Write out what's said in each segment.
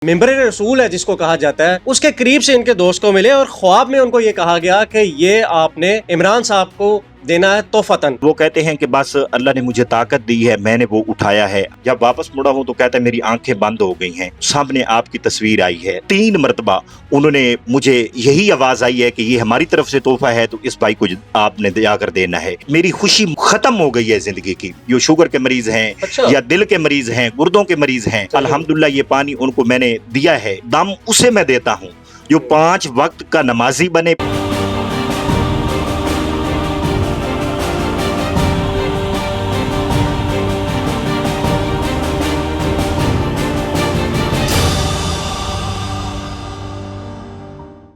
منبر رسول ہے جس کو کہا جاتا ہے، اس کے قریب سے ان کے دوست کو ملے اور خواب میں ان کو یہ کہا گیا کہ یہ آپ نے عمران صاحب کو دینا ہے تحفتاً۔ وہ کہتے ہیں کہ بس اللہ نے مجھے طاقت دی ہے، میں نے وہ اٹھایا ہے۔ جب واپس مڑا ہوں تو کہتا ہے میری آنکھیں بند ہو گئی ہیں، سامنے آپ کی تصویر آئی ہے۔ 3 مرتبہ انہوں نے مجھے یہی آواز آئی ہے کہ یہ ہماری طرف سے تحفہ ہے تو اس بھائی کو آپ نے جا کر دینا ہے۔ میری خوشی ختم ہو گئی ہے زندگی کی۔ جو شوگر کے مریض ہیں یا دل کے مریض ہیں، گردوں کے مریض ہیں، الحمدللہ یہ پانی ان کو میں نے دیا ہے، دم اسے میں دیتا ہوں جو 5 وقت کا نمازی بنے۔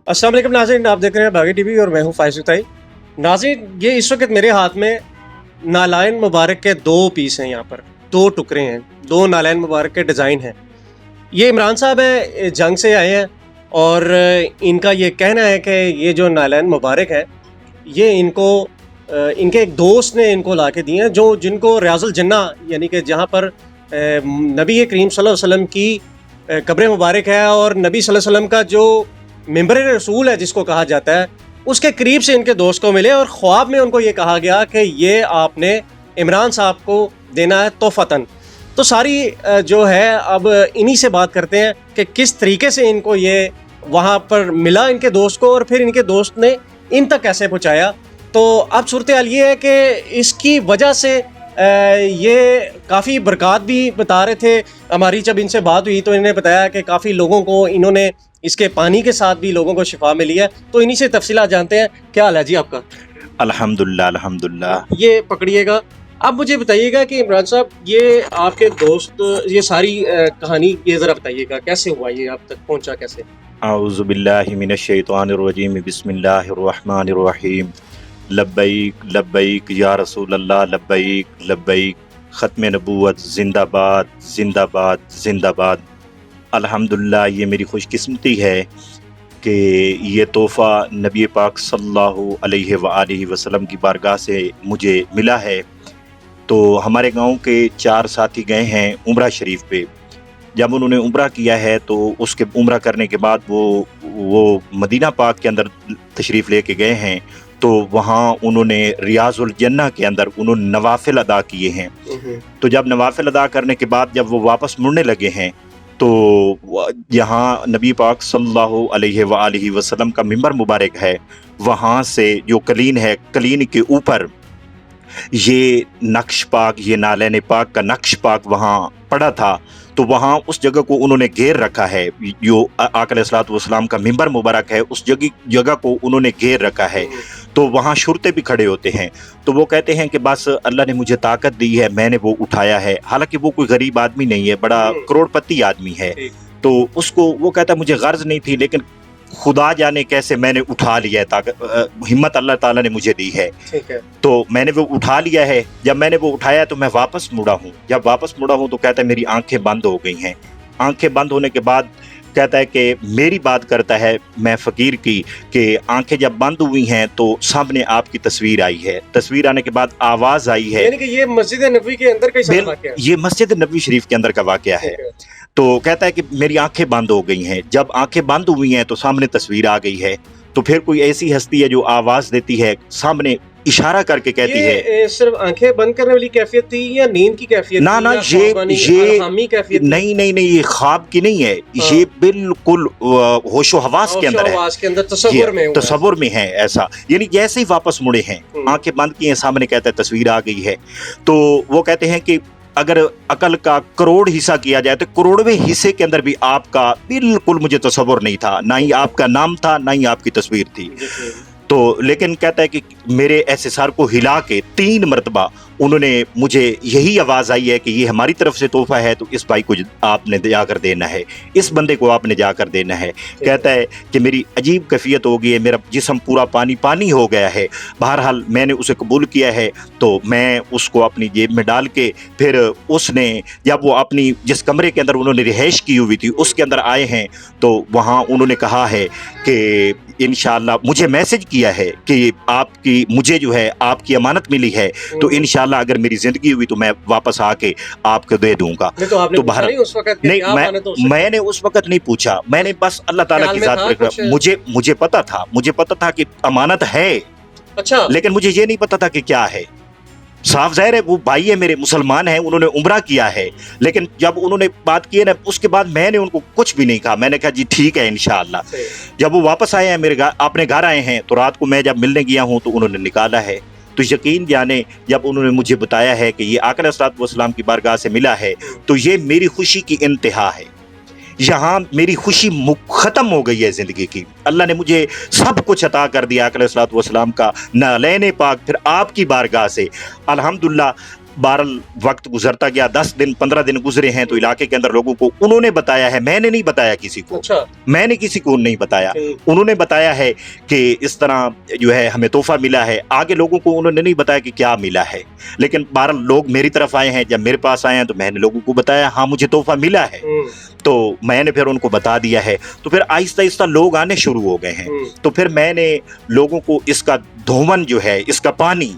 السلام علیکم ناظرین، آپ دیکھ رہے ہیں باغی ٹی وی اور میں ہوں فائز اتائی۔ ناظرین، یہ اس وقت میرے ہاتھ میں نالائن مبارک کے 2 پیس ہیں، یہاں پر 2 ٹکڑے ہیں، 2 نالائن مبارک کے ڈیزائن ہیں۔ یہ عمران صاحب ہیں، جنگ سے آئے ہیں اور ان کا یہ کہنا ہے کہ یہ جو نالائن مبارک ہے یہ ان کو ان کے ایک دوست نے ان کو لا کے دیے ہیں، جن کو ریاض الجنہ یعنی کہ جہاں پر نبی کریم صلی اللہ علیہ وسلم کی قبر مبارک ہے اور نبی صلی اللہ علیہ وسلم کا جو منبر رسول ہے جس کو کہا جاتا ہے، اس کے قریب سے ان کے دوست کو ملے اور خواب میں ان کو یہ کہا گیا کہ یہ آپ نے عمران صاحب کو دینا ہے تحفتاً۔ تو ساری جو ہے اب انہی سے بات کرتے ہیں کہ کس طریقے سے ان کو یہ وہاں پر ملا ان کے دوست کو اور پھر ان کے دوست نے ان تک کیسے پہنچایا۔ تو اب صورتحال یہ ہے کہ اس کی وجہ سے یہ کافی برکات بھی بتا رہے تھے۔ ہماری جب ان سے بات ہوئی تو انہوں نے بتایا کہ کافی لوگوں کو انہوں نے اس کے پانی کے ساتھ بھی لوگوں کو شفا ملی ہے۔ تو انہی سے تفصیلات جانتے ہیں۔ کیا حال ہے جی آپ کا؟ الحمدللہ الحمدللہ۔ یہ پکڑیے گا، اب مجھے بتائیے گا کہ عمران صاحب یہ آپ کے دوست، یہ ساری کہانی یہ ذرا بتائیے گا کیسے ہوا، یہ آپ تک پہنچا کیسے؟ اعوذ باللہ من الشیطان الرجیم، بسم اللہ الرحمن الرحیم۔ لبیک لبیک یا رسول اللہ، لبیک لبیک۔ ختم نبوت زندہ باد زندہ باد زندہ باد۔ الحمدللہ، یہ میری خوش قسمتی ہے کہ یہ تحفہ نبی پاک صلی اللہ علیہ وآلہ وسلم کی بارگاہ سے مجھے ملا ہے۔ تو ہمارے گاؤں کے 4 ساتھی گئے ہیں عمرہ شریف پہ۔ جب انہوں نے عمرہ کیا ہے تو اس کے عمرہ کرنے کے بعد وہ مدینہ پاک کے اندر تشریف لے کے گئے ہیں، تو وہاں انہوں نے ریاض الجنہ کے اندر انہوں نے نوافل ادا کیے ہیں۔ تو جب نوافل ادا کرنے کے بعد جب وہ واپس مڑنے لگے ہیں تو یہاں نبی پاک صلی اللہ علیہ وآلہ وسلم کا منبر مبارک ہے، وہاں سے جو کلین ہے، کلین کے اوپر یہ نقش پاک، یہ نالین پاک کا نقش پاک وہاں پڑا تھا۔ تو وہاں اس جگہ کو انہوں نے گھیر رکھا ہے، جو آقا علیہ الصلوۃ والسلام کا منبر مبارک ہے، اس جگہ کو انہوں نے گھیر رکھا ہے۔ تو وہاں شرطے بھی کھڑے ہوتے ہیں۔ تو وہ کہتے ہیں کہ بس اللہ نے مجھے طاقت دی ہے، میں نے وہ اٹھایا ہے۔ حالانکہ وہ کوئی غریب آدمی نہیں ہے، بڑا کروڑ پتی آدمی ہے۔ تو اس کو وہ کہتا ہے مجھے غرض نہیں تھی، لیکن خدا جانے کیسے میں نے اٹھا لیا ہے، ہمت اللہ تعالیٰ نے مجھے دی ہے۔ تو میں نے وہ اٹھا لیا ہے۔ جب میں نے وہ اٹھایا تو میں واپس مڑا ہوں۔ جب واپس مڑا ہوں تو کہتا ہے میری آنکھیں بند ہو گئی ہیں۔ آنکھیں بند ہونے کے بعد کہتا ہے کہ میری بات کرتا ہے میں فقیر کی، کہ آنکھیں جب بند ہوئی ہیں تو سامنے آپ کی تصویر آئی ہے۔ تصویر آنے کے بعد آواز آئی ہے۔ یعنی کہ یہ مسجد نبوی کے اندر کا سارا واقعہ ہے؟ یہ مسجد نبوی شریف کے اندر کا واقعہ ہے۔ تو کہتا ہے کہ میری آنکھیں بند ہو گئی ہیں۔ جب آنکھیں بند ہوئی ہیں تو سامنے تصویر آ گئی ہے۔ تو پھر کوئی ایسی ہستی ہے جو آواز دیتی ہے، سامنے اشارہ کر کے کہتی ہے۔ یہ صرف آنکھیں بند کرنے والی کیفیت تھی یا نیند کی کیفیت تھی؟ نہ یہ نہیں، یہ خواب کی نہیں ہے، یہ بالکل ہوش و حواس کے اندر ہے، تصور میں ہے ایسا۔ یعنی جیسے ہی واپس مڑے ہیں، آنکھیں بند کی ہیں، سامنے کہتا ہے تصویر آ گئی ہے۔ تو وہ کہتے ہیں کہ اگر عقل کا کروڑ حصہ کیا جائے تو کروڑویں حصے کے اندر بھی آپ کا بالکل مجھے تصور نہیں تھا، نہ ہی آپ کا نام تھا، نہ ہی آپ کی تصویر تھی۔ تو لیکن کہتا ہے کہ میرے ایسے سر کو ہلا کے 3 مرتبہ انہوں نے مجھے یہی آواز آئی ہے کہ یہ ہماری طرف سے تحفہ ہے تو اس بھائی کو آپ نے جا کر دینا ہے، اس بندے کو آپ نے جا کر دینا ہے۔ کہتا ہے کہ میری عجیب کیفیت ہو گئی ہے، میرا جسم پورا پانی پانی ہو گیا ہے۔ بہرحال میں نے اسے قبول کیا ہے، تو میں اس کو اپنی جیب میں ڈال کے پھر اس نے جب وہ اپنی جس کمرے کے اندر انہوں نے رہائش کی ہوئی تھی اس کے اندر آئے ہیں، تو وہاں انہوں نے کہا ہے کہ انشاءاللہ مجھے میسج کیا ہے کہ آپ کی مجھے جو ہے آپ کی امانت ملی ہے، تو انشاءاللہ اگر میری زندگی ہوئی تو میں واپس آ کے آپ کو دے دوں گا۔ تو آپ نے پوچھا نہیں اس وقت کہ نہیں، کیا امانت ہو سکتی؟ میں نے اس وقت نہیں پوچھا، میں نے بس اللہ تعالیٰ کی ذات پر مجھے پتا تھا کہ امانت ہے، اچھا، لیکن مجھے یہ نہیں پتا تھا کہ کیا ہے۔ صاف ظاہر ہے وہ بھائی ہے میرے، مسلمان ہیں، انہوں نے عمرہ کیا ہے، لیکن جب انہوں نے بات کی ہے نا، اس کے بعد میں نے ان کو کچھ بھی نہیں کہا، میں نے کہا جی ٹھیک ہے انشاءاللہ۔ جب وہ واپس آئے ہیں میرے اپنے گھر آئے ہیں، تو رات کو میں جب ملنے گیا ہوں تو انہوں نے نکالا ہے، تو یقین جانے جب انہوں نے مجھے بتایا ہے کہ یہ آقا علیہ الصلوۃ والسلام کی بارگاہ سے ملا ہے، تو یہ میری خوشی کی انتہا ہے، یہاں میری خوشی ختم ہو گئی ہے زندگی کی۔ اللہ نے مجھے سب کچھ عطا کر دیا آقا علیہ الصلوۃ والسلام کا نعلین پاک، پھر آپ کی بارگاہ سے الحمدللہ۔ بہرحال وقت گزرتا گیا، 10 دن 15 دن گزرے ہیں، تو علاقے کے اندر لوگوں کو انہوں نے بتایا ہے، میں نے نہیں بتایا کسی کو، میں نے کسی کو نہیں بتایا، انہوں نے بتایا ہے کہ اس طرح جو ہے ہمیں تحفہ ملا ہے، آگے لوگوں کو انہوں نے نہیں بتایا کہ کیا ملا ہے، لیکن بہرحال لوگ میری طرف آئے ہیں، جب میرے پاس آئے ہیں تو میں نے لوگوں کو بتایا ہاں مجھے تحفہ ملا ہے، تو میں نے پھر ان کو بتا دیا ہے، تو پھر آہستہ آہستہ لوگ آنے شروع ہو گئے ہیں، تو پھر میں نے لوگوں کو اس کا دھون جو ہے، اس کا پانی،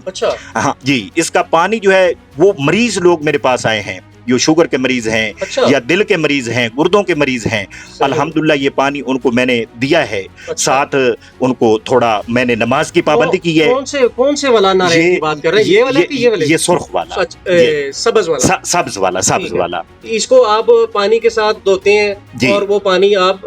ہاں جی، اس کا پانی جو ہے، وہ مریض لوگ میرے پاس آئے ہیں جو شوگر کے مریض ہیں یا دل کے مریض ہیں، گردوں کے مریض ہیں، الحمدللہ یہ پانی ان کو میں نے دیا ہے، ساتھ ان کو تھوڑا میں نے نماز کی پابندی کی ہے۔ کون سے والا نعرین کی بات کر رہے ہیں؟ یہ والا کہ یہ والا؟ یہ سرخ والا، سبز والا، سبز والا۔ اس کو آپ پانی کے ساتھ دھوتے ہیں اور وہ پانی آپ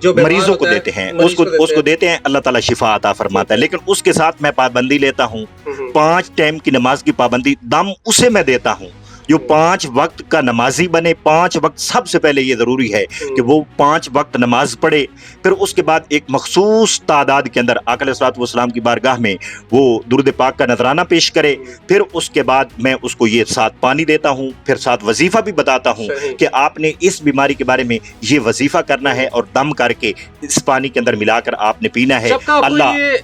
جو مریضوں کو دیتے ہیں، اس کو دیتے ہیں، اللہ تعالیٰ شفا عطا فرماتا ہے، لیکن اس کے ساتھ میں پابندی لیتا ہوں، 5 ٹائم کی نماز کی پابندی، دم اسے میں دیتا ہوں جو 5 وقت کا نمازی بنے۔ 5 وقت سب سے پہلے یہ ضروری ہے کہ وہ 5 وقت نماز پڑھے، پھر اس کے بعد ایک مخصوص تعداد کے اندر آقا علیہ الصلوۃ والسلام کی بارگاہ میں وہ درود پاک کا نذرانہ پیش کرے، پھر اس کے بعد میں اس کو یہ ساتھ پانی دیتا ہوں، پھر ساتھ وظیفہ بھی بتاتا ہوں کہ آپ نے اس بیماری کے بارے میں یہ وظیفہ کرنا ہے اور دم کر کے اس پانی کے اندر ملا کر آپ نے پینا ہے۔ اللہ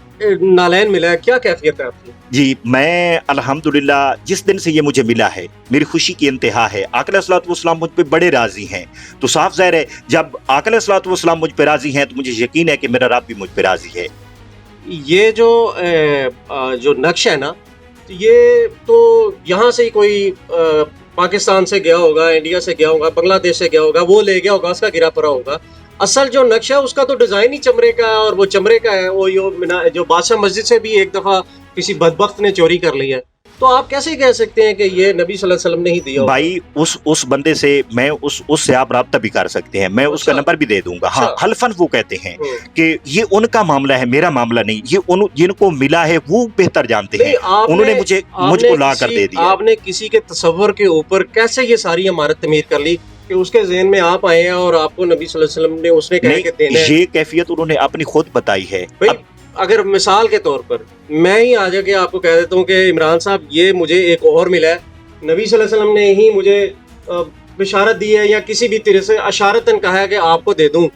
نالین ملا ہے، کیا کیفیت ہے آپ کی؟ جی میں الحمدللہ جس دن سے یہ مجھے ملا ہے میری خوشی کی انتہا ہے۔ آقا علیہ الصلوۃ والسلام مجھ پہ بڑے راضی ہیں، تو صاف ظاہر ہے جب آقا علیہ الصلوۃ والسلام مجھ پہ راضی ہیں تو مجھے یقین ہے کہ میرا رب بھی مجھ پہ راضی ہے۔ یہ جو نقش ہے نا، یہ تو یہاں سے ہی کوئی پاکستان سے گیا ہوگا، انڈیا سے گیا ہوگا، بنگلہ دیش سے گیا ہوگا، وہ لے گیا ہوگا، اس کا گرا پڑا ہوگا۔ اصل جو نقشہ ہے اس کا تو ڈیزائن ہی چمڑے کا ہے، اور وہ چمڑے کا ہے، وہ جو بادشاہ مسجد سے بھی ایک دفعہ کسی بدبخت نے چوری کر لیا ہے، تو آپ کیسے کہہ سکتے ہیں کہ یہ نبی صلی اللہ علیہ وسلم نے ہی دیا؟ بھائی اس بندے سے میں اس سے آپ رابطہ بھی کر سکتے ہیں، میں اس کا نمبر بھی دے دوں گا۔ ہاں حلفاً وہ کہتے ہیں کہ یہ ان کا معاملہ ہے، میرا معاملہ نہیں، یہ جن کو ملا ہے وہ بہتر جانتے ہیں، انہوں نے مجھ کو لا کر دے دیا۔ آپ نے کسی کے تصور کے اوپر کیسے یہ ساری عمارت تعمیر کر لی کہ اس کے ذہن میں آپ آئے ہیں اور آپ کو نبی صلی اللہ علیہ وسلم نے اس نے کہا کہ دینا ہے؟ یہ کیفیت انہوں نے اپنی خود بتائی ہے۔ اگر مثال کے طور پر میں ہی آ جا کے آپ کو کہہ دیتا ہوں کہ عمران صاحب یہ مجھے ایک اور ملا ہے، نبی صلی اللہ علیہ وسلم نے ہی مجھے بشارت دی ہے، یا کسی بھی طرح سے اشارتاً کہا ہے کہ آپ کو دے دوں،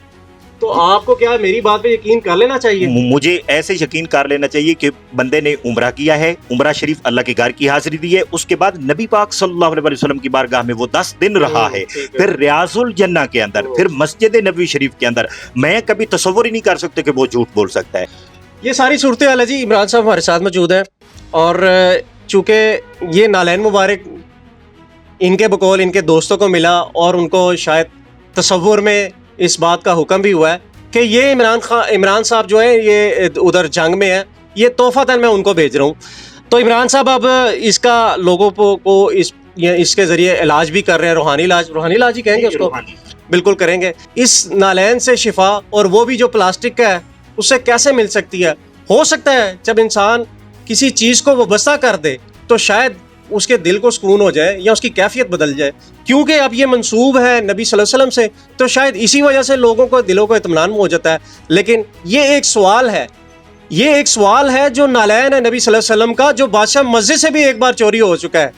تو آپ کو کیا میری بات پہ یقین کر لینا چاہیے؟ مجھے ایسے یقین کر لینا چاہیے کہ بندے نے عمرہ کیا ہے، عمرہ شریف اللہ کے گھر کی حاضری دی ہے، اس کے بعد نبی پاک صلی اللہ علیہ وسلم کی بارگاہ میں وہ 10 دن رہا ہے، پھر ریاض الجنہ کے اندر، پھر مسجد نبوی شریف کے اندر، میں کبھی تصور ہی نہیں کر سکتے کہ وہ جھوٹ بول سکتا ہے۔ یہ ساری صورتحال ہے جی۔ عمران صاحب ہمارے ساتھ موجود ہیں، اور چونکہ یہ نالین مبارک ان کے بقول ان کے دوستوں کو ملا، اور ان کو شاید تصور میں اس بات کا حکم بھی ہوا ہے کہ یہ عمران صاحب جو ہے یہ ادھر جنگ میں ہے، یہ تحفہ میں ان کو بھیج رہا ہوں۔ تو عمران صاحب اب اس کا لوگوں کو اس کے ذریعے علاج بھی کر رہے ہیں، روحانی علاج ہی کہیں گے اس کو، بالکل کریں گے۔ اس نالین سے شفا، اور وہ بھی جو پلاسٹک کا ہے، اس سے کیسے مل سکتی ہے؟ ہو سکتا ہے جب انسان کسی چیز کو وابستہ کر دے تو شاید اس کے دل کو سکون ہو جائے یا اس کی کیفیت بدل جائے، کیونکہ اب یہ منسوب ہے نبی صلی اللہ علیہ وسلم سے، تو شاید اسی وجہ سے لوگوں کو دلوں کو اطمینان ہو جاتا ہے۔ لیکن یہ ایک سوال ہے جو نالین ہے نبی صلی اللہ علیہ وسلم کا، جو بادشاہ مسجد سے بھی ایک بار چوری ہو چکا ہے،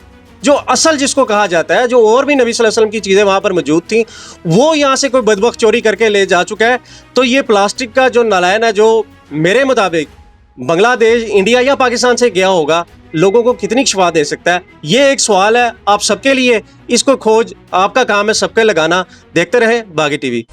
جو اصل جس کو کہا جاتا ہے، جو اور بھی نبی صلی اللہ علیہ وسلم کی چیزیں وہاں پر موجود تھیں، وہ یہاں سے کوئی بدبخت چوری کر کے لے جا چکا ہے۔ تو یہ پلاسٹک کا جو نالین ہے، جو میرے مطابق بنگلہ دیش، انڈیا یا پاکستان سے گیا ہوگا، لوگوں کو کتنی شفا دے سکتا ہے؟ یہ ایک سوال ہے آپ سب کے لیے، اس کو کھوج آپ کا کام ہے سب کے لگانا۔ دیکھتے رہیں باغی ٹی وی۔